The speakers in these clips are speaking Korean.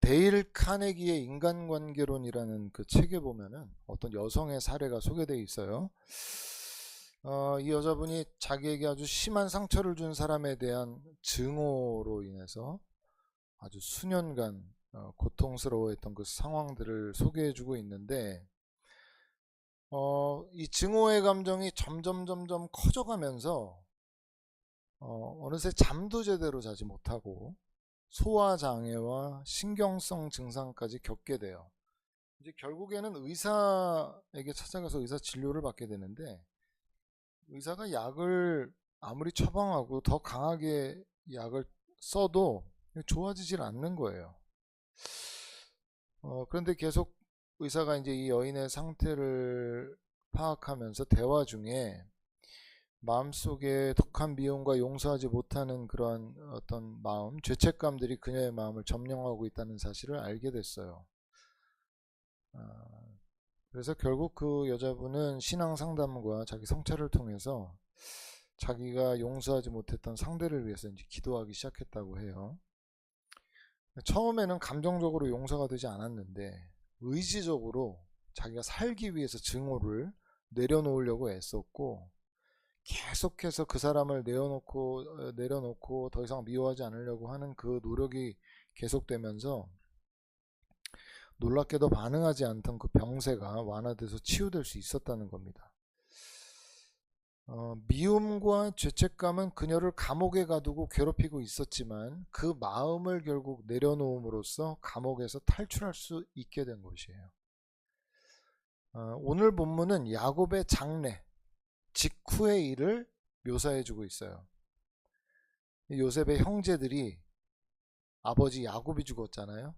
데일 카네기의 인간관계론이라는 그 책에 보면은 어떤 여성의 사례가 소개되어 있어요. 이 여자분이 자기에게 아주 심한 상처를 준 사람에 대한 증오로 인해서 아주 수년간 고통스러워했던 그 상황들을 소개해주고 있는데, 이 증오의 감정이 점점 커져가면서 어느새 잠도 제대로 자지 못하고 소화장애와 신경성 증상까지 겪게 돼요. 이제 결국에는 의사에게 찾아가서 의사 진료를 받게 되는데, 의사가 약을 아무리 처방하고 더 강하게 약을 써도 좋아지질 않는 거예요. 그런데 계속 의사가 이제 이 여인의 상태를 파악하면서 대화 중에 마음속에 독한 미움과 용서하지 못하는 그런 어떤 마음, 죄책감들이 그녀의 마음을 점령하고 있다는 사실을 알게 됐어요. 그래서 결국 그 여자분은 신앙 상담과 자기 성찰을 통해서 자기가 용서하지 못했던 상대를 위해서 이제 기도하기 시작했다고 해요. 처음에는 감정적으로 용서가 되지 않았는데 의지적으로 자기가 살기 위해서 증오를 내려놓으려고 애썼고, 계속해서 그 사람을 내려놓고 더 이상 미워하지 않으려고 하는 그 노력이 계속되면서 놀랍게도 반응하지 않던 그 병세가 완화돼서 치유될 수 있었다는 겁니다. 미움과 죄책감은 그녀를 감옥에 가두고 괴롭히고 있었지만 그 마음을 결국 내려놓음으로써 감옥에서 탈출할 수 있게 된 것이에요. 오늘 본문은 야곱의 장래, 직후의 일을 묘사해주고 있어요. 요셉의 형제들이 아버지 야곱이 죽었잖아요.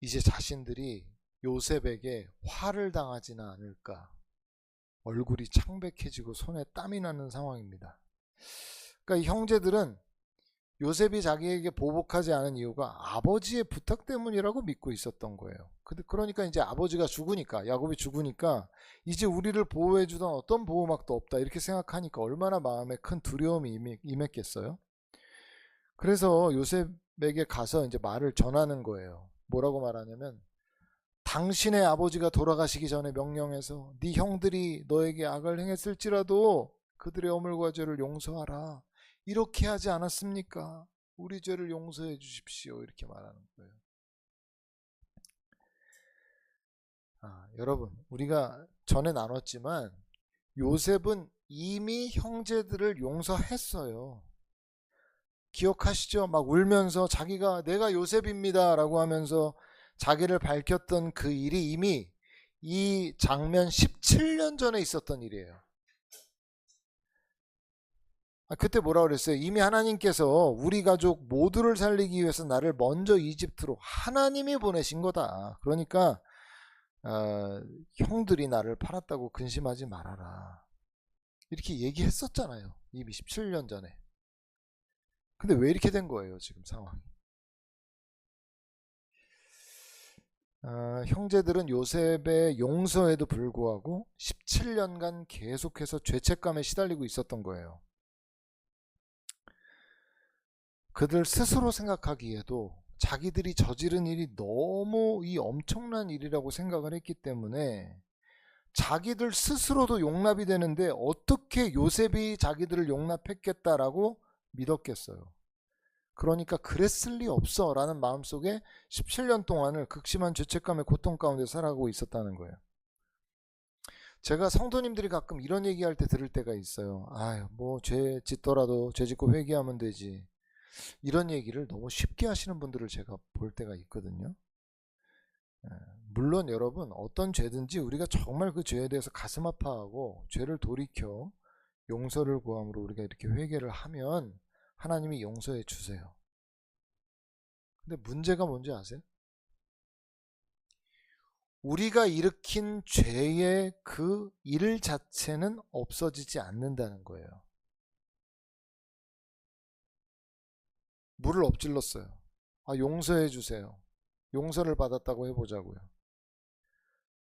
이제 자신들이 요셉에게 화를 당하지는 않을까, 얼굴이 창백해지고 손에 땀이 나는 상황입니다. 그러니까 이 형제들은 요셉이 자기에게 보복하지 않은 이유가 아버지의 부탁 때문이라고 믿고 있었던 거예요. 그러니까 이제 아버지가 죽으니까, 야곱이 죽으니까 이제 우리를 보호해주던 어떤 보호막도 없다 이렇게 생각하니까 얼마나 마음에 큰 두려움이 임했겠어요. 그래서 요셉에게 가서 이제 말을 전하는 거예요. 뭐라고 말하냐면, 당신의 아버지가 돌아가시기 전에 명령해서 네 형들이 너에게 악을 행했을지라도 그들의 허물과 죄를 용서하라, 이렇게 하지 않았습니까? 우리 죄를 용서해 주십시오, 이렇게 말하는 거예요. 여러분, 우리가 전에 나눴지만 요셉은 이미 형제들을 용서했어요. 기억하시죠? 막 울면서 자기가 내가 요셉입니다 라고 하면서 자기를 밝혔던 그 일이 이미 이 장면 17년 전에 있었던 일이에요. 그때 뭐라 그랬어요? 이미 하나님께서 우리 가족 모두를 살리기 위해서 나를 먼저 이집트로 하나님이 보내신 거다. 그러니까 형들이 나를 팔았다고 근심하지 말아라, 이렇게 얘기했었잖아요. 이미 17년 전에. 근데 왜 이렇게 된 거예요, 지금 상황이? 형제들은 요셉의 용서에도 불구하고 17년간 계속해서 죄책감에 시달리고 있었던 거예요. 그들 스스로 생각하기에도 자기들이 저지른 일이 너무 이 엄청난 일이라고 생각을 했기 때문에 자기들 스스로도 용납이 되는데 어떻게 요셉이 자기들을 용납했겠다라고 믿었겠어요. 그러니까 그랬을 리 없어 라는 마음속에 17년 동안을 극심한 죄책감의 고통 가운데 살아가고 있었다는 거예요. 제가 성도님들이 가끔 이런 얘기할 때 들을 때가 있어요. 뭐 죄 짓더라도 죄 짓고 회개하면 되지, 이런 얘기를 너무 쉽게 하시는 분들을 제가 볼 때가 있거든요. 물론 여러분, 어떤 죄든지 우리가 정말 그 죄에 대해서 가슴 아파하고 죄를 돌이켜 용서를 구함으로 우리가 이렇게 회개를 하면 하나님이 용서해 주세요. 근데 문제가 뭔지 아세요? 우리가 일으킨 죄의 그 일 자체는 없어지지 않는다는 거예요. 물을 엎질렀어요. 용서해 주세요. 용서를 받았다고 해보자고요.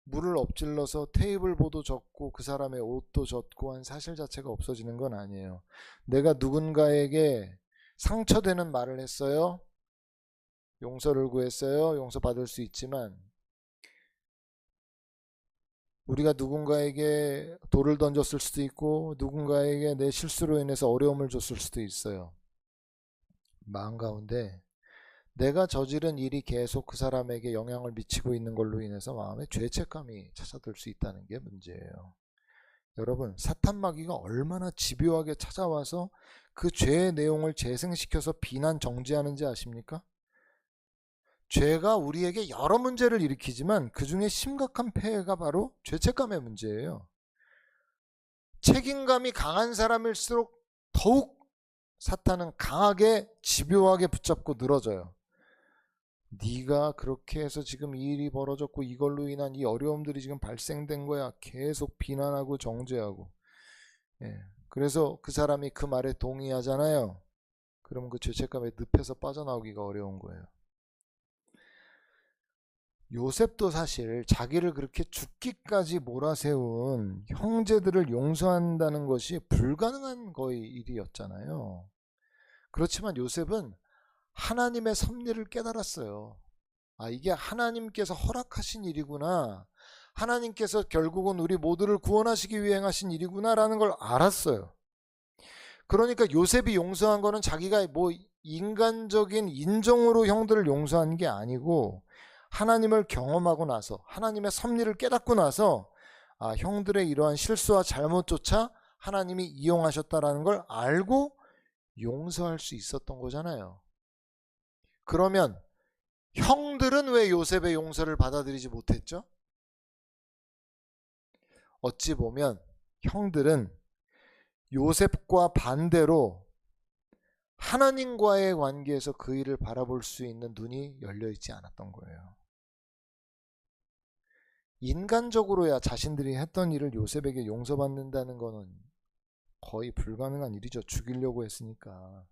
물을 엎질러서 테이블보도 젖고 그 사람의 옷도 젖고 한 사실 자체가 없어지는 건 아니에요. 내가 누군가에게 상처되는 말을 했어요. 용서를 구했어요. 용서받을 수 있지만 우리가 누군가에게 돌을 던졌을 수도 있고 누군가에게 내 실수로 인해서 어려움을 줬을 수도 있어요. 마음 가운데 내가 저지른 일이 계속 그 사람에게 영향을 미치고 있는 걸로 인해서 마음에 죄책감이 찾아들 수 있다는 게 문제예요. 여러분, 사탄 마귀가 얼마나 집요하게 찾아와서 그 죄의 내용을 재생시켜서 비난 정지하는지 아십니까? 죄가 우리에게 여러 문제를 일으키지만 그 중에 심각한 폐해가 바로 죄책감의 문제예요. 책임감이 강한 사람일수록 더욱 사탄은 강하게 집요하게 붙잡고 늘어져요. 네가 그렇게 해서 지금 이 일이 벌어졌고 이걸로 인한 이 어려움들이 지금 발생된 거야. 계속 비난하고 정죄하고. 그래서 그 사람이 그 말에 동의하잖아요. 그럼 그 죄책감에 늪에서 빠져나오기가 어려운 거예요. 요셉도 사실 자기를 그렇게 죽기까지 몰아세운 형제들을 용서한다는 것이 불가능한 거의 일이었잖아요. 그렇지만 요셉은 하나님의 섭리를 깨달았어요. 이게 하나님께서 허락하신 일이구나. 하나님께서 결국은 우리 모두를 구원하시기 위해 행하신 일이구나 라는 걸 알았어요. 그러니까 요셉이 용서한 거는 자기가 뭐 인간적인 인정으로 형들을 용서한 게 아니고 하나님을 경험하고 나서 하나님의 섭리를 깨닫고 나서 형들의 이러한 실수와 잘못조차 하나님이 이용하셨다라는 걸 알고 용서할 수 있었던 거잖아요. 그러면 형들은 왜 요셉의 용서를 받아들이지 못했죠? 어찌 보면 형들은 요셉과 반대로 하나님과의 관계에서 그 일을 바라볼 수 있는 눈이 열려있지 않았던 거예요. 인간적으로야 자신들이 했던 일을 요셉에게 용서받는다는 거는 거의 불가능한 일이죠. 죽이려고 했으니까.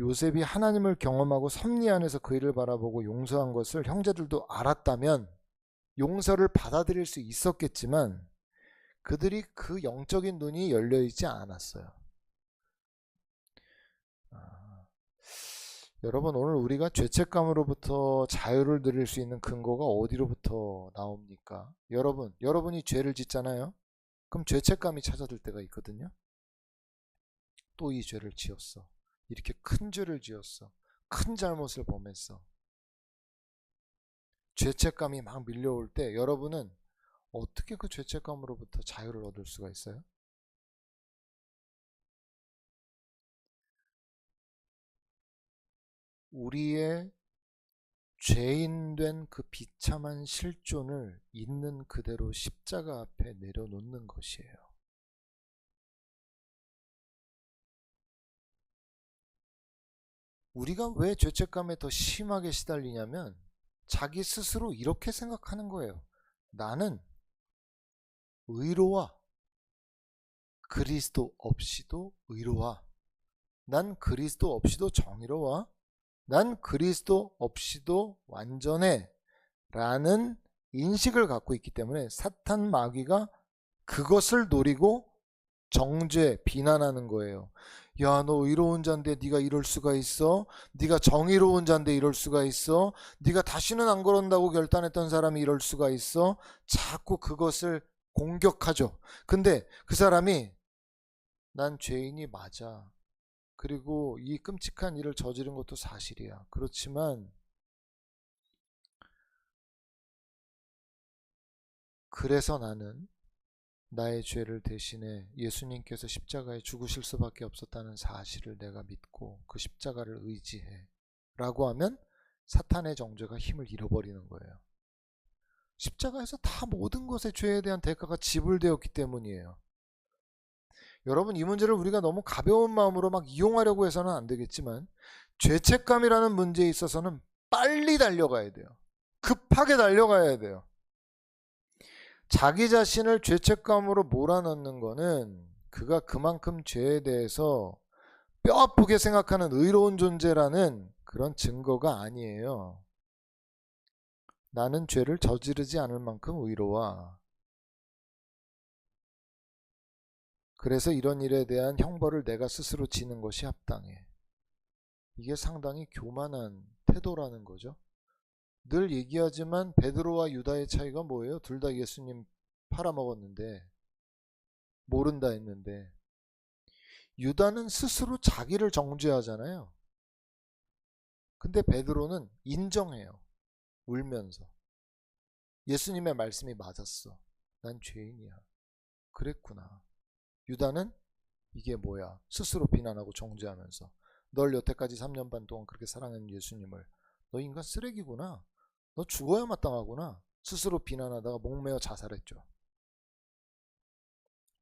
요셉이 하나님을 경험하고 섭리 안에서 그 일을 바라보고 용서한 것을 형제들도 알았다면 용서를 받아들일 수 있었겠지만 그들이 그 영적인 눈이 열려있지 않았어요. 여러분, 오늘 우리가 죄책감으로부터 자유를 누릴 수 있는 근거가 어디로부터 나옵니까? 여러분이 죄를 짓잖아요. 그럼 죄책감이 찾아들 때가 있거든요. 또 이 죄를 지었어. 이렇게 큰 죄를 지었어. 큰 잘못을 범했어. 죄책감이 막 밀려올 때 여러분은 어떻게 그 죄책감으로부터 자유를 얻을 수가 있어요? 우리의 죄인된 그 비참한 실존을 있는 그대로 십자가 앞에 내려놓는 것이에요. 우리가 왜 죄책감에 더 심하게 시달리냐면 자기 스스로 이렇게 생각하는 거예요. 나는 의로와. 그리스도 없이도 의로와. 난 그리스도 없이도 정의로워. 난 그리스도 없이도 완전해 라는 인식을 갖고 있기 때문에 사탄 마귀가 그것을 노리고 정죄, 비난하는 거예요. 야, 너 의로운 자인데 네가 이럴 수가 있어? 네가 정의로운 자인데 이럴 수가 있어? 네가 다시는 안 그런다고 결단했던 사람이 이럴 수가 있어? 자꾸 그것을 공격하죠. 근데 그 사람이 난 죄인이 맞아. 그리고 이 끔찍한 일을 저지른 것도 사실이야. 그렇지만 그래서 나는 나의 죄를 대신해 예수님께서 십자가에 죽으실 수밖에 없었다는 사실을 내가 믿고 그 십자가를 의지해 라고 하면 사탄의 정죄가 힘을 잃어버리는 거예요. 십자가에서 다 모든 것의 죄에 대한 대가가 지불되었기 때문이에요. 여러분, 이 문제를 우리가 너무 가벼운 마음으로 막 이용하려고 해서는 안 되겠지만 죄책감이라는 문제에 있어서는 빨리 달려가야 돼요. 급하게 달려가야 돼요. 자기 자신을 죄책감으로 몰아넣는 거는 그가 그만큼 죄에 대해서 뼈아프게 생각하는 의로운 존재라는 그런 증거가 아니에요. 나는 죄를 저지르지 않을 만큼 의로워. 그래서 이런 일에 대한 형벌을 내가 스스로 지는 것이 합당해. 이게 상당히 교만한 태도라는 거죠. 늘 얘기하지만 베드로와 유다의 차이가 뭐예요? 둘 다 예수님 팔아먹었는데, 모른다 했는데, 유다는 스스로 자기를 정죄하잖아요. 근데 베드로는 인정해요. 울면서. 예수님의 말씀이 맞았어. 난 죄인이야. 그랬구나. 유다는 이게 뭐야? 스스로 비난하고 정죄하면서, 널 여태까지 3년 반 동안 그렇게 사랑한 예수님을, 너 인간 쓰레기구나. 너 죽어야 마땅하구나. 스스로 비난하다가 목매어 자살했죠.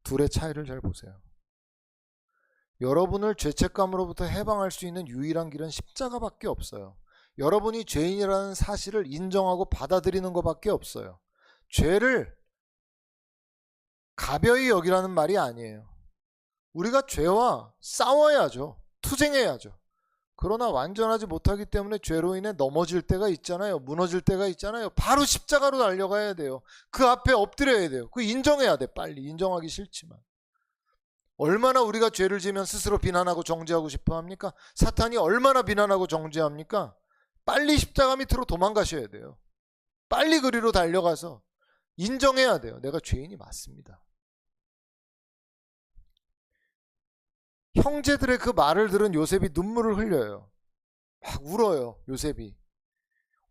둘의 차이를 잘 보세요. 여러분을 죄책감으로부터 해방할 수 있는 유일한 길은 십자가밖에 없어요. 여러분이 죄인이라는 사실을 인정하고 받아들이는 것밖에 없어요. 죄를 가벼이 여기라는 말이 아니에요. 우리가 죄와 싸워야죠. 투쟁해야죠. 그러나 완전하지 못하기 때문에 죄로 인해 넘어질 때가 있잖아요. 무너질 때가 있잖아요. 바로 십자가로 달려가야 돼요. 그 앞에 엎드려야 돼요. 그 인정해야 돼. 빨리. 인정하기 싫지만. 얼마나 우리가 죄를 지면 스스로 비난하고 정죄하고 싶어 합니까? 사탄이 얼마나 비난하고 정죄합니까? 빨리 십자가 밑으로 도망가셔야 돼요. 빨리 그리로 달려가서 인정해야 돼요. 내가 죄인이 맞습니다. 형제들의 그 말을 들은 요셉이 눈물을 흘려요. 막 울어요. 요셉이.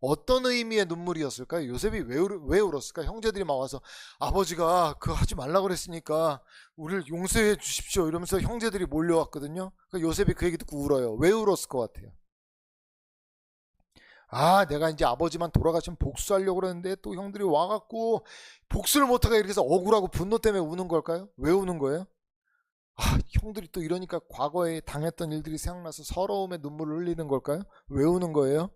어떤 의미의 눈물이었을까요? 요셉이 왜 울었을까? 형제들이 막 와서 아버지가 그거 하지 말라고 그랬으니까 우리를 용서해 주십시오 이러면서 형제들이 몰려왔거든요. 그러니까 요셉이 그 얘기 듣고 울어요. 왜 울었을 것 같아요? 아, 내가 이제 아버지만 돌아가시면 복수하려고 그러는데 또 형들이 와갖고 복수를 못하게 이렇게 해서 억울하고 분노 때문에 우는 걸까요? 왜 우는 거예요? 아, 형들이 또 이러니까 과거에 당했던 일들이 생각나서 서러움에 눈물을 흘리는 걸까요? 왜 우는 거예요?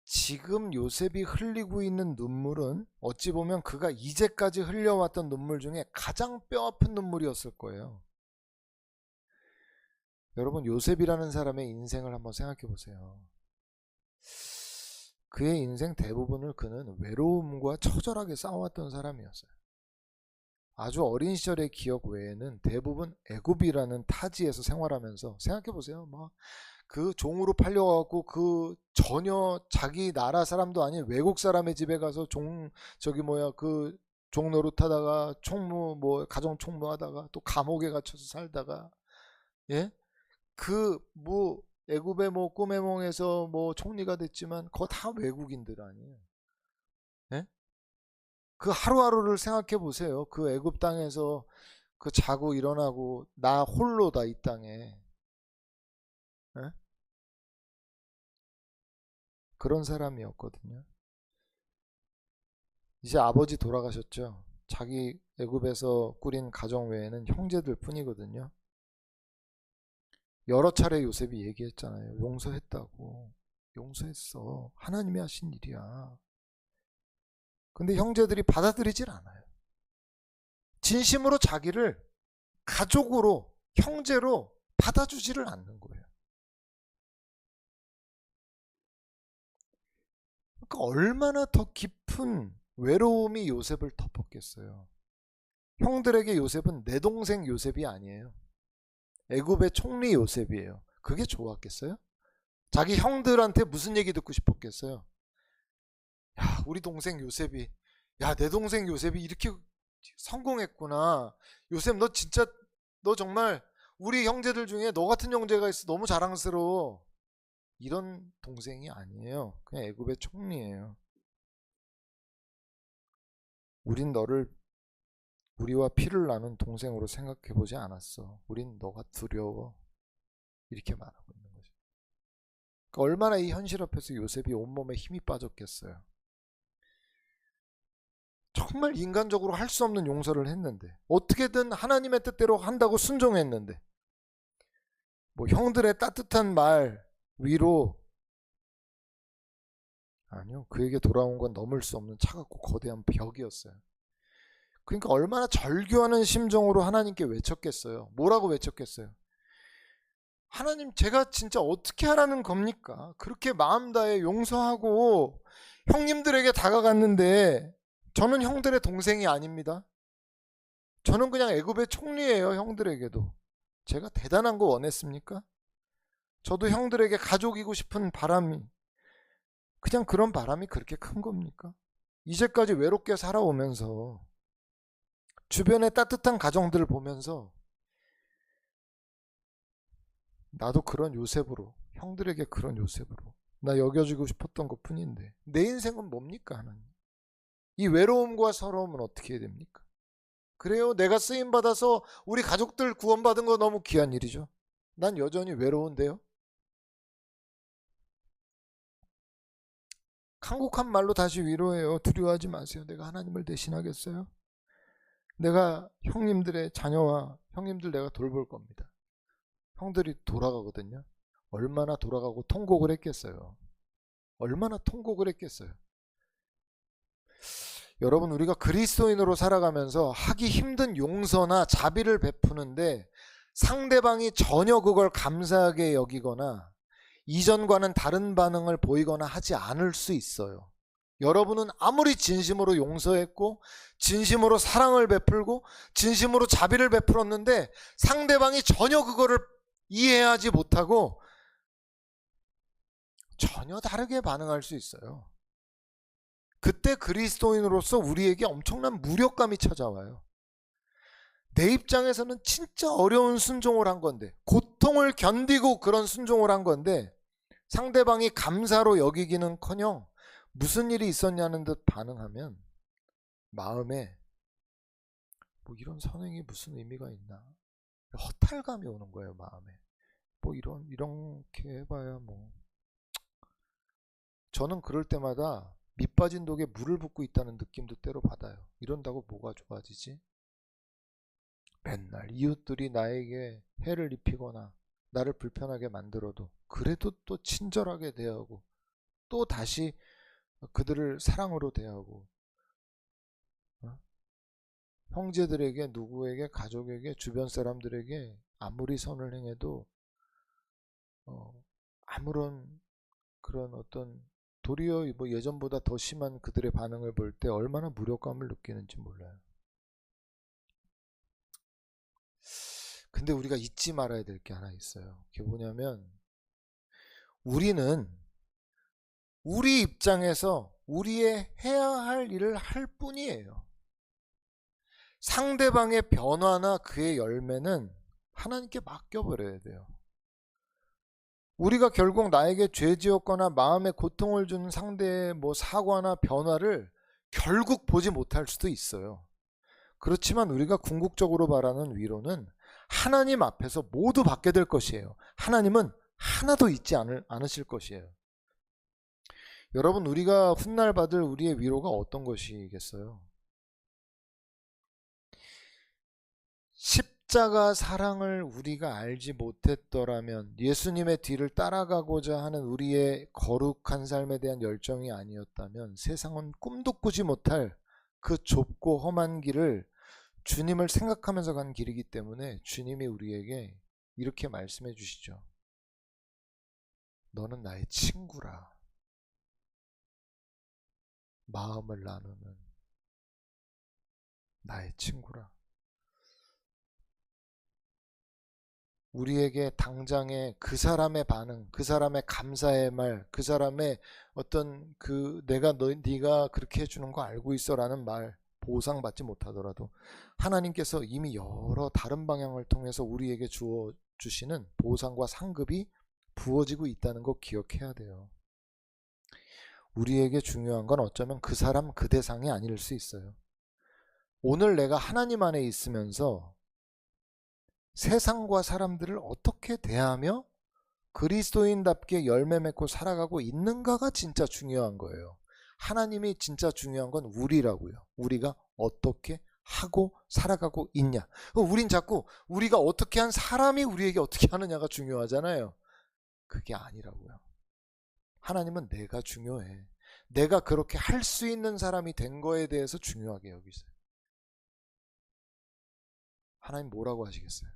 지금 요셉이 흘리고 있는 눈물은 어찌 보면 그가 이제까지 흘려왔던 눈물 중에 가장 뼈아픈 눈물이었을 거예요. 여러분, 요셉이라는 사람의 인생을 한번 생각해 보세요. 그의 인생 대부분을 그는 외로움과 처절하게 싸워왔던 사람이었어요. 아주 어린 시절의 기억 외에는 대부분 애굽이라는 타지에서 생활하면서, 생각해 보세요. 그 종으로 팔려갖고 그 전혀 자기 나라 사람도 아닌 외국 사람의 집에 가서 그 종노릇 하다가 총무 가정 총무하다가 또 감옥에 갇혀서 살다가, 예? 애굽의 꿈의 몽에서 총리가 됐지만 그거 다 외국인들 아니에요. 예? 그 하루하루를 생각해 보세요. 그 애굽 땅에서 그 자고 일어나고 나 홀로다 이 땅에. 예? 그런 사람이었거든요. 이제 아버지 돌아가셨죠. 자기 애굽에서 꾸린 가정 외에는 형제들 뿐이거든요. 여러 차례 요셉이 얘기했잖아요. 용서했다고. 용서했어. 하나님이 하신 일이야. 근데 형제들이 받아들이질 않아요. 진심으로 자기를 가족으로, 형제로 받아주지를 않는 거예요. 그러니까 얼마나 더 깊은 외로움이 요셉을 덮었겠어요. 형들에게 요셉은 내 동생 요셉이 아니에요. 애굽의 총리 요셉이에요. 그게 좋았겠어요? 자기 형들한테 무슨 얘기 듣고 싶었겠어요? 야, 우리 동생 요셉이, 야, 내 동생 요셉이 이렇게 성공했구나. 요셉 너 정말 우리 형제들 중에 너 같은 형제가 있어 너무 자랑스러워. 이런 동생이 아니에요. 그냥 애굽의 총리예요. 우린 너를 우리와 피를 나눈 동생으로 생각해보지 않았어. 우린 너가 두려워. 이렇게 말하고 있는 거죠. 그러니까 얼마나 이 현실 앞에서 요셉이 온몸에 힘이 빠졌겠어요. 정말 인간적으로 할 수 없는 용서를 했는데, 어떻게든 하나님의 뜻대로 한다고 순종했는데, 형들의 따뜻한 말, 위로, 아니요, 그에게 돌아온 건 넘을 수 없는 차갑고 거대한 벽이었어요. 그러니까 얼마나 절규하는 심정으로 하나님께 외쳤겠어요. 뭐라고 외쳤겠어요? 하나님, 제가 진짜 어떻게 하라는 겁니까? 그렇게 마음 다해 용서하고 형님들에게 다가갔는데 저는 형들의 동생이 아닙니다. 저는 그냥 애굽의 총리예요. 형들에게도. 제가 대단한 거 원했습니까? 저도 형들에게 가족이고 싶은 바람이, 그냥 그런 바람이 그렇게 큰 겁니까? 이제까지 외롭게 살아오면서 주변의 따뜻한 가정들을 보면서 나도 그런 요셉으로, 형들에게 그런 요셉으로 나 여겨주고 싶었던 것 뿐인데 내 인생은 뭡니까 하나님? 이 외로움과 서러움은 어떻게 해야 됩니까? 그래요, 내가 쓰임받아서 우리 가족들 구원받은 거 너무 귀한 일이죠. 난 여전히 외로운데요. 간곡한 말로 다시 위로해요. 두려워하지 마세요. 내가 하나님을 대신하겠어요? 내가 형님들의 자녀와 형님들 내가 돌볼 겁니다. 형들이 돌아가거든요. 얼마나 돌아가고 통곡을 했겠어요. 얼마나 통곡을 했겠어요. 여러분, 우리가 그리스도인으로 살아가면서 하기 힘든 용서나 자비를 베푸는데 상대방이 전혀 그걸 감사하게 여기거나 이전과는 다른 반응을 보이거나 하지 않을 수 있어요. 여러분은 아무리 진심으로 용서했고 진심으로 사랑을 베풀고 진심으로 자비를 베풀었는데 상대방이 전혀 그거를 이해하지 못하고 전혀 다르게 반응할 수 있어요. 그때 그리스도인으로서 우리에게 엄청난 무력감이 찾아와요. 내 입장에서는 진짜 어려운 순종을 한 건데, 고통을 견디고 그런 순종을 한 건데 상대방이 감사로 여기기는커녕 무슨 일이 있었냐는 듯 반응하면 마음에 뭐 이런 선행이 무슨 의미가 있나, 허탈감이 오는 거예요. 마음에 뭐 이렇게 해봐야 뭐. 저는 그럴 때마다 밑 빠진 독에 물을 붓고 있다는 느낌도 때로 받아요. 이런다고 뭐가 좋아지지? 맨날 이웃들이 나에게 해를 입히거나 나를 불편하게 만들어도 그래도 또 친절하게 대하고 또 다시 그들을 사랑으로 대하고, 형제들에게, 누구에게, 가족에게, 주변 사람들에게 아무리 선을 행해도 아무런 그런 어떤 도리어 뭐 예전보다 더 심한 그들의 반응을 볼 때 얼마나 무력감을 느끼는지 몰라요. 근데 우리가 잊지 말아야 될 게 하나 있어요. 그게 뭐냐면 우리는 우리 입장에서 우리의 해야 할 일을 할 뿐이에요. 상대방의 변화나 그의 열매는 하나님께 맡겨버려야 돼요. 우리가 결국 나에게 죄 지었거나 마음에 고통을 준 상대의 뭐 사과나 변화를 결국 보지 못할 수도 있어요. 그렇지만 우리가 궁극적으로 바라는 위로는 하나님 앞에서 모두 받게 될 것이에요. 하나님은 하나도 잊지 않으실 것이에요. 여러분, 우리가 훗날 받을 우리의 위로가 어떤 것이겠어요? 십자가 사랑을 우리가 알지 못했더라면, 예수님의 뒤를 따라가고자 하는 우리의 거룩한 삶에 대한 열정이 아니었다면 세상은 꿈도 꾸지 못할 그 좁고 험한 길을 주님을 생각하면서 간 길이기 때문에 주님이 우리에게 이렇게 말씀해 주시죠. 너는 나의 친구라. 마음을 나누는 나의 친구라. 우리에게 당장의 그 사람의 반응, 그 사람의 감사의 말, 그 사람의 어떤 네가 그렇게 해주는 거 알고 있어라는 말, 보상받지 못하더라도 하나님께서 이미 여러 다른 방향을 통해서 우리에게 주시는 보상과 상급이 부어지고 있다는 거 기억해야 돼요. 우리에게 중요한 건 어쩌면 그 사람 그 대상이 아닐 수 있어요. 오늘 내가 하나님 안에 있으면서 세상과 사람들을 어떻게 대하며 그리스도인답게 열매 맺고 살아가고 있는가가 진짜 중요한 거예요. 하나님이 진짜 중요한 건 우리라고요. 우리가 어떻게 하고 살아가고 있냐. 우린 자꾸 우리가 어떻게 한 사람이 우리에게 어떻게 하느냐가 중요하잖아요. 그게 아니라고요. 하나님은 내가 중요해. 내가 그렇게 할 수 있는 사람이 된 거에 대해서 중요하게 여기세요. 하나님 뭐라고 하시겠어요?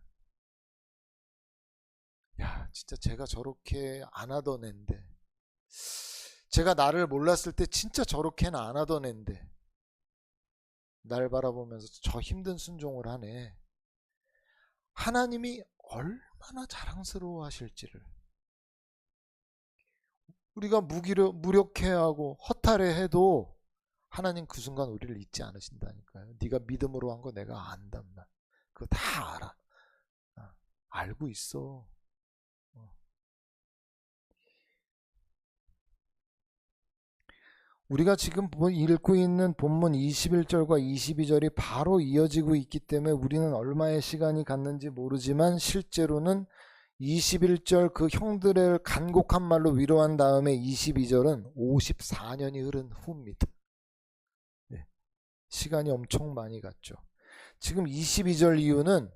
야, 진짜 제가 저렇게 안 하던 앤데, 제가 나를 몰랐을 때 진짜 저렇게는 안 하던 앤데 날 바라보면서 저 힘든 순종을 하네. 하나님이 얼마나 자랑스러워 하실지를. 우리가 무력해하고 허탈해해도 하나님 그 순간 우리를 잊지 않으신다니까요. 네가 믿음으로 한 거 내가 안단 말. 그거 다 알아. 알고 있어. 우리가 지금 읽고 있는 본문 21절과 22절이 바로 이어지고 있기 때문에 우리는 얼마의 시간이 갔는지 모르지만 실제로는 21절 그 형들을 간곡한 말로 위로한 다음에 22절은 54년이 흐른 후입니다. 시간이 엄청 많이 갔죠. 지금 22절 이후는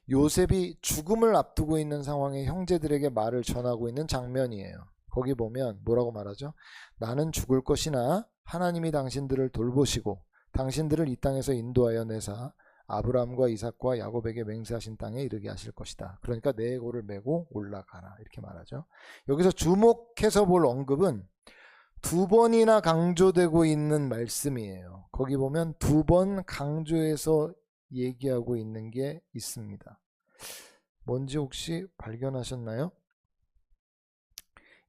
요셉이 죽음을 앞두고 있는 상황에 형제들에게 말을 전하고 있는 장면이에요. 거기 보면 뭐라고 말하죠? 나는 죽을 것이나 하나님이 당신들을 돌보시고 당신들을 이 땅에서 인도하여 내사 아브라함과 이삭과 야곱에게 맹세하신 땅에 이르게 하실 것이다. 그러니까 내 고를 메고 올라가라 이렇게 말하죠. 여기서 주목해서 볼 언급은 두 번이나 강조되고 있는 말씀이에요. 거기 보면 두 번 강조해서 얘기하고 있는 게 있습니다. 뭔지 혹시 발견하셨나요?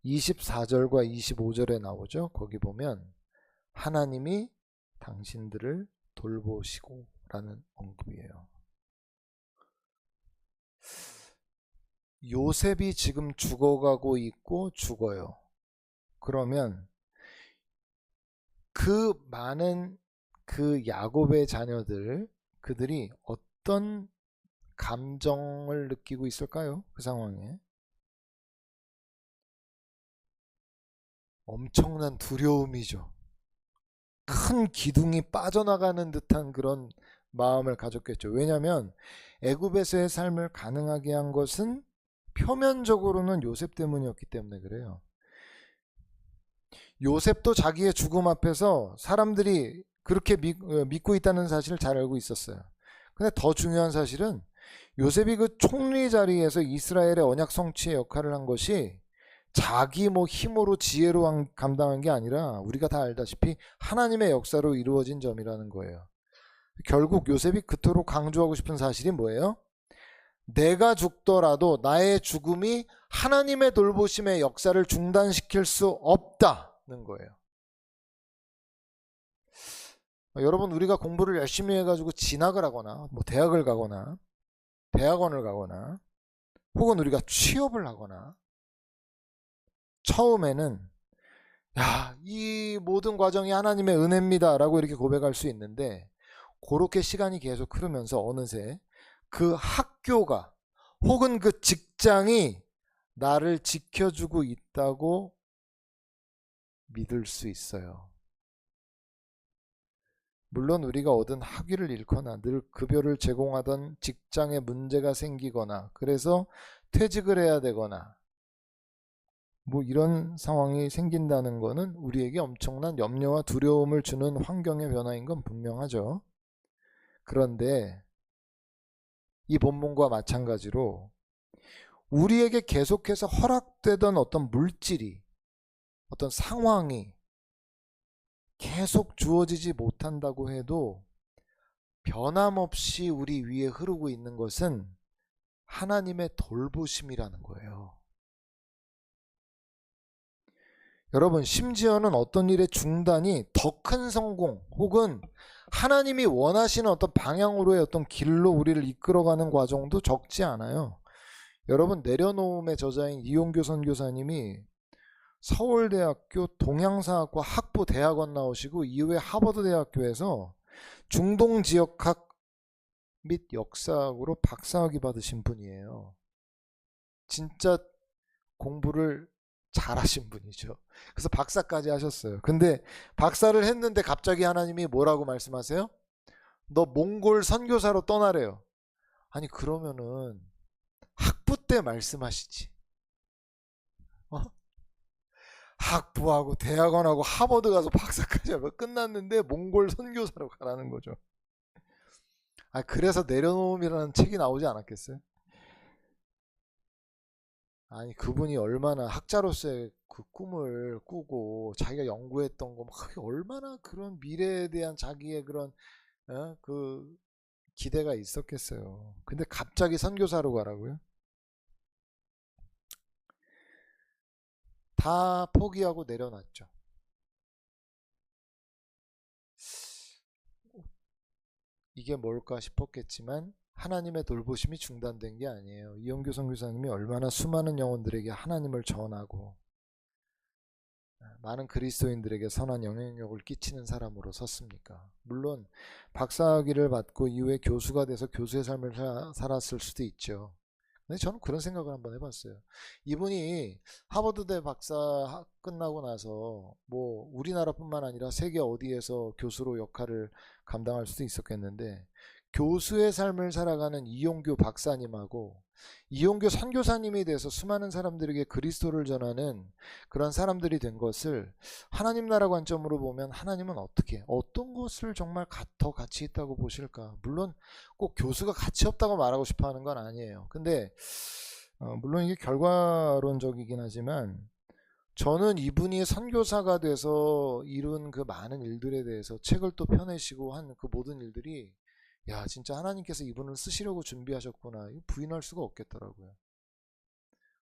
24절과 25절에 나오죠. 거기 보면 하나님이 당신들을 돌보시고 라는 언급이에요. 요셉이 지금 죽어가고 있고 죽어요. 그러면 그 많은 그 야곱의 자녀들 그들이 어떤 감정을 느끼고 있을까요? 그 상황에 엄청난 두려움이죠. 큰 기둥이 빠져나가는 듯한 그런 마음을 가졌겠죠. 왜냐하면 애굽에서의 삶을 가능하게 한 것은 표면적으로는 요셉 때문이었기 때문에 그래요. 요셉도 자기의 죽음 앞에서 사람들이 그렇게 믿고 있다는 사실을 잘 알고 있었어요. 근데 더 중요한 사실은 요셉이 그 총리 자리에서 이스라엘의 언약 성취의 역할을 한 것이 자기 힘으로 지혜로 감당한 게 아니라 우리가 다 알다시피 하나님의 역사로 이루어진 점이라는 거예요. 결국 요셉이 그토록 강조하고 싶은 사실이 뭐예요? 내가 죽더라도 나의 죽음이 하나님의 돌보심의 역사를 중단시킬 수 없다는 거예요. 여러분 우리가 공부를 열심히 해가지고 진학을 하거나 대학을 가거나 대학원을 가거나 혹은 우리가 취업을 하거나 처음에는 이 모든 과정이 하나님의 은혜입니다 라고 이렇게 고백할 수 있는데 그렇게 시간이 계속 흐르면서 어느새 그 학교가 혹은 그 직장이 나를 지켜주고 있다고 믿을 수 있어요. 물론 우리가 얻은 학위를 잃거나 늘 급여를 제공하던 직장에 문제가 생기거나 그래서 퇴직을 해야 되거나 이런 상황이 생긴다는 것은 우리에게 엄청난 염려와 두려움을 주는 환경의 변화인 건 분명하죠. 그런데 이 본문과 마찬가지로 우리에게 계속해서 허락되던 어떤 물질이 어떤 상황이 계속 주어지지 못한다고 해도 변함없이 우리 위에 흐르고 있는 것은 하나님의 돌보심이라는 거예요. 여러분 심지어는 어떤 일의 중단이 더 큰 성공 혹은 하나님이 원하시는 어떤 방향으로의 어떤 길로 우리를 이끌어가는 과정도 적지 않아요. 여러분 내려놓음의 저자인 이용교 선교사님이 서울대학교 동양사학과 학부 대학원 나오시고 이후에 하버드대학교에서 중동지역학 및 역사학으로 박사학위 받으신 분이에요. 진짜 공부를 잘하신 분이죠. 그래서 박사까지 하셨어요. 근데 박사를 했는데 갑자기 하나님이 뭐라고 말씀하세요? 너 몽골 선교사로 떠나래요. 아니 그러면은 학부 때 말씀하시지. 학부하고 대학원하고 하버드 가서 박사까지 하고 끝났는데 몽골 선교사로 가라는 거죠. 그래서 내려놓음이라는 책이 나오지 않았겠어요? 아니 그분이 얼마나 학자로서의 그 꿈을 꾸고 자기가 연구했던 거 얼마나 그런 미래에 대한 자기의 그런 그 기대가 있었겠어요. 근데 갑자기 선교사로 가라고요? 다 포기하고 내려놨죠. 이게 뭘까 싶었겠지만 하나님의 돌보심이 중단된 게 아니에요. 이용규 선교사님이 얼마나 수많은 영혼들에게 하나님을 전하고 많은 그리스도인들에게 선한 영향력을 끼치는 사람으로 섰습니까? 물론 박사학위를 받고 이후에 교수가 돼서 교수의 삶을 살았을 수도 있죠. 근데 저는 그런 생각을 한번 해봤어요. 이분이 하버드대 박사 끝나고 나서 뭐 우리나라뿐만 아니라 세계 어디에서 교수로 역할을 감당할 수도 있었겠는데, 교수의 삶을 살아가는 이용규 박사님하고 이용규 선교사님이 돼서 수많은 사람들에게 그리스도를 전하는 그런 사람들이 된 것을 하나님 나라 관점으로 보면 하나님은 어떤 것을 정말 더 가치 있다고 보실까? 물론 꼭 교수가 가치 없다고 말하고 싶어 하는 건 아니에요. 근데 물론 이게 결과론적이긴 하지만 저는 이분이 선교사가 돼서 이룬 그 많은 일들에 대해서 책을 또 펴내시고 한 그 모든 일들이, 야, 진짜 하나님께서 이분을 쓰시려고 준비하셨구나, 이거 부인할 수가 없겠더라고요.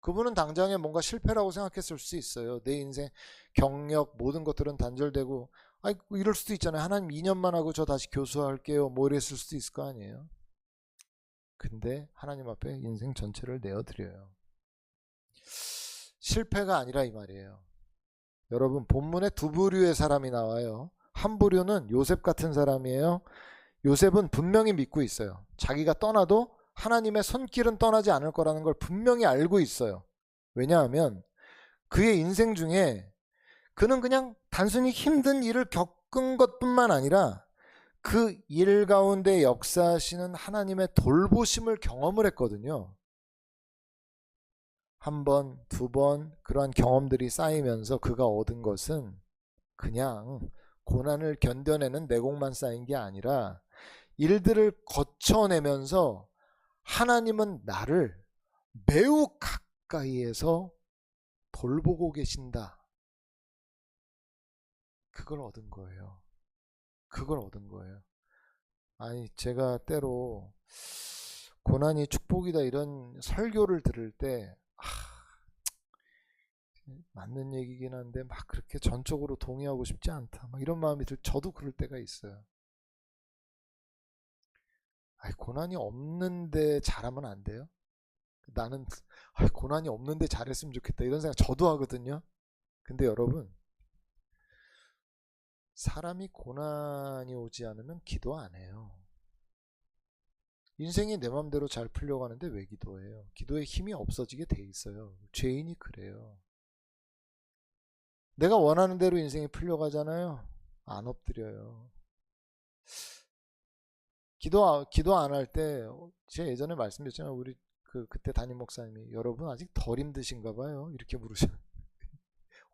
그분은 당장에 뭔가 실패라고 생각했을 수 있어요. 내 인생 경력 모든 것들은 단절되고, 이럴 수도 있잖아요. 하나님 2년만 하고 저 다시 교수할게요 뭐 이랬을 수도 있을 거 아니에요. 근데 하나님 앞에 인생 전체를 내어드려요. 실패가 아니라 이 말이에요. 여러분, 본문에 두 부류의 사람이 나와요. 한 부류는 요셉 같은 사람이에요. 요셉은 분명히 믿고 있어요. 자기가 떠나도 하나님의 손길은 떠나지 않을 거라는 걸 분명히 알고 있어요. 왜냐하면 그의 인생 중에 그는 그냥 단순히 힘든 일을 겪은 것뿐만 아니라 그 일 가운데 역사하시는 하나님의 돌보심을 경험을 했거든요. 한 번, 두 번 그러한 경험들이 쌓이면서 그가 얻은 것은 그냥 고난을 견뎌내는 내공만 쌓인 게 아니라 일들을 거쳐내면서 하나님은 나를 매우 가까이에서 돌보고 계신다. 그걸 얻은 거예요. 그걸 얻은 거예요. 아니, 제가 때로 고난이 축복이다 이런 설교를 들을 때 맞는 얘기긴 한데 막 그렇게 전적으로 동의하고 싶지 않다, 막 이런 마음이 저도 그럴 때가 있어요. 고난이 없는데 잘하면 안 돼요? 나는 고난이 없는데 잘했으면 좋겠다 이런 생각 저도 하거든요. 근데 여러분, 사람이 고난이 오지 않으면 기도 안 해요. 인생이 내 맘대로 잘 풀려고 하는데 왜 기도해요? 기도에 힘이 없어지게 돼 있어요. 죄인이 그래요. 내가 원하는 대로 인생이 풀려가잖아요. 안 엎드려요. 기도 안 할 때, 제가 예전에 말씀드렸잖아요. 우리 그때 담임 목사님이, 여러분 아직 덜 힘드신가 봐요, 이렇게 물으셔요.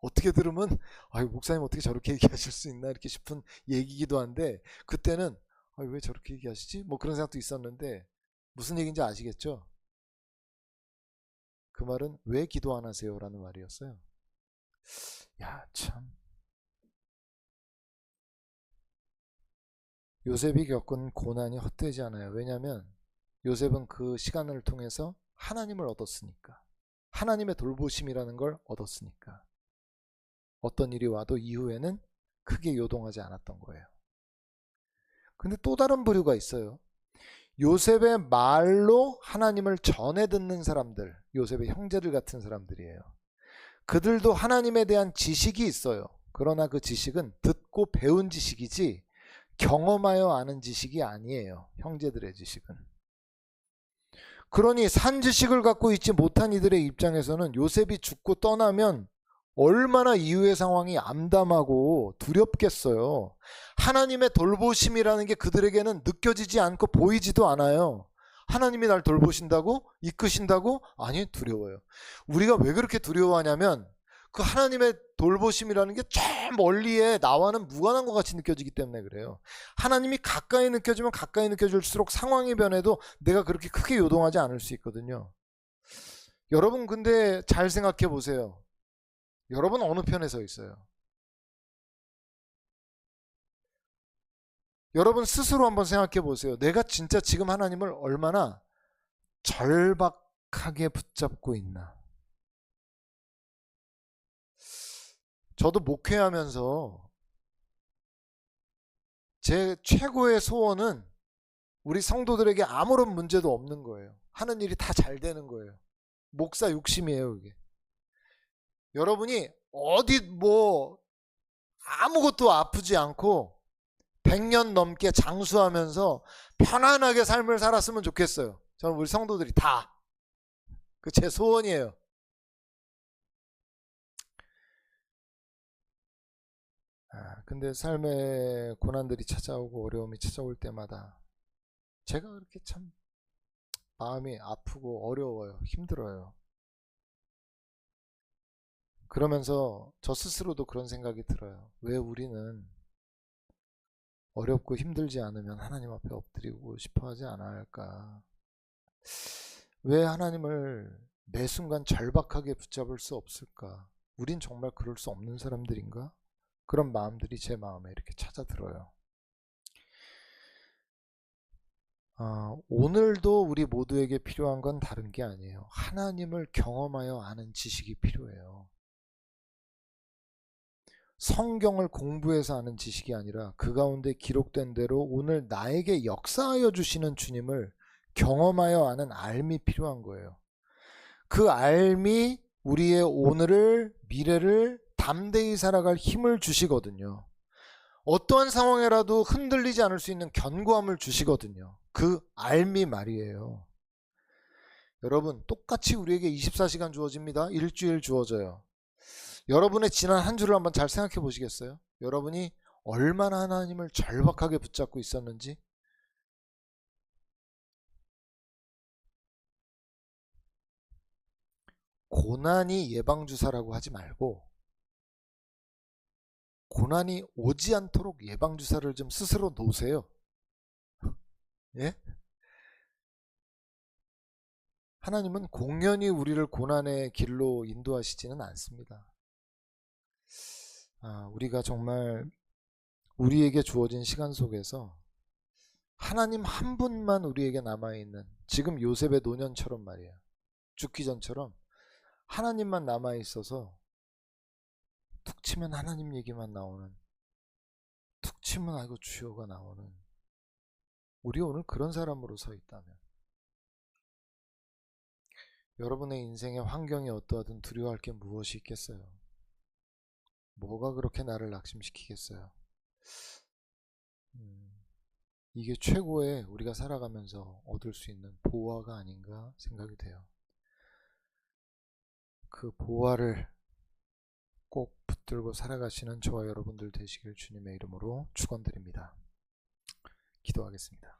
어떻게 들으면 목사님 어떻게 저렇게 얘기하실 수 있나 이렇게 싶은 얘기기도 한데, 그때는 왜 저렇게 얘기하시지? 뭐 그런 생각도 있었는데, 무슨 얘기인지 아시겠죠? 그 말은 왜 기도 안 하세요? 라는 말이었어요. 야, 참. 요셉이 겪은 고난이 헛되지 않아요. 왜냐하면 요셉은 그 시간을 통해서 하나님을 얻었으니까. 하나님의 돌보심이라는 걸 얻었으니까. 어떤 일이 와도 이후에는 크게 요동하지 않았던 거예요. 근데 또 다른 부류가 있어요. 요셉의 말로 하나님을 전해 듣는 사람들, 요셉의 형제들 같은 사람들이에요. 그들도 하나님에 대한 지식이 있어요. 그러나 그 지식은 듣고 배운 지식이지 경험하여 아는 지식이 아니에요. 형제들의 지식은. 그러니 산 지식을 갖고 있지 못한 이들의 입장에서는 요셉이 죽고 떠나면 얼마나 이후의 상황이 암담하고 두렵겠어요. 하나님의 돌보심이라는 게 그들에게는 느껴지지 않고 보이지도 않아요. 하나님이 날 돌보신다고? 이끄신다고? 아니, 두려워요. 우리가 왜 그렇게 두려워하냐면 그 하나님의 돌보심이라는 게 저 멀리에 나와는 무관한 것 같이 느껴지기 때문에 그래요. 하나님이 가까이 느껴지면 가까이 느껴질수록 상황이 변해도 내가 그렇게 크게 요동하지 않을 수 있거든요. 여러분, 근데 잘 생각해 보세요. 여러분 어느 편에 서 있어요? 여러분 스스로 한번 생각해 보세요. 내가 진짜 지금 하나님을 얼마나 절박하게 붙잡고 있나? 저도 목회하면서 제 최고의 소원은 우리 성도들에게 아무런 문제도 없는 거예요. 하는 일이 다 잘 되는 거예요. 목사 욕심이에요, 이게. 여러분이 어디 아무것도 아프지 않고 100년 넘게 장수하면서 편안하게 삶을 살았으면 좋겠어요. 저는 우리 성도들이 다. 그 제 소원이에요. 근데 삶의 고난들이 찾아오고 어려움이 찾아올 때마다 제가 그렇게 참 마음이 아프고 어려워요. 힘들어요. 그러면서 저 스스로도 그런 생각이 들어요. 왜 우리는 어렵고 힘들지 않으면 하나님 앞에 엎드리고 싶어 하지 않아 할까? 왜 하나님을 매 순간 절박하게 붙잡을 수 없을까? 우린 정말 그럴 수 없는 사람들인가? 그런 마음들이 제 마음에 이렇게 찾아들어요. 오늘도 우리 모두에게 필요한 건 다른 게 아니에요. 하나님을 경험하여 아는 지식이 필요해요. 성경을 공부해서 아는 지식이 아니라 그 가운데 기록된 대로 오늘 나에게 역사하여 주시는 주님을 경험하여 아는 알미 필요한 거예요. 그 알미 우리의 오늘을, 미래를 담대히 살아갈 힘을 주시거든요. 어떠한 상황에라도 흔들리지 않을 수 있는 견고함을 주시거든요. 그 알미 말이에요. 여러분, 똑같이 우리에게 24시간 주어집니다. 일주일 주어져요. 여러분의 지난 한 주를 한번 잘 생각해 보시겠어요? 여러분이 얼마나 하나님을 절박하게 붙잡고 있었는지. 고난이 예방주사라고 하지 말고 고난이 오지 않도록 예방주사를 좀 스스로 놓으세요. 예? 하나님은 공연히 우리를 고난의 길로 인도하시지는 않습니다. 우리가 정말 우리에게 주어진 시간 속에서 하나님 한 분만 우리에게 남아있는, 지금 요셉의 노년처럼 말이에요. 죽기 전처럼 하나님만 남아있어서 툭 치면 하나님 얘기만 나오는, 툭 치면 아이고 주여가 나오는, 우리 오늘 그런 사람으로 서 있다면 여러분의 인생의 환경이 어떠하든 두려워할 게 무엇이 있겠어요? 뭐가 그렇게 나를 낙심시키겠어요? 이게 최고의 우리가 살아가면서 얻을 수 있는 보화가 아닌가 생각이 돼요. 그 보화를 꼭 붙들고 살아가시는 저와 여러분들 되시길 주님의 이름으로 축원드립니다. 기도하겠습니다.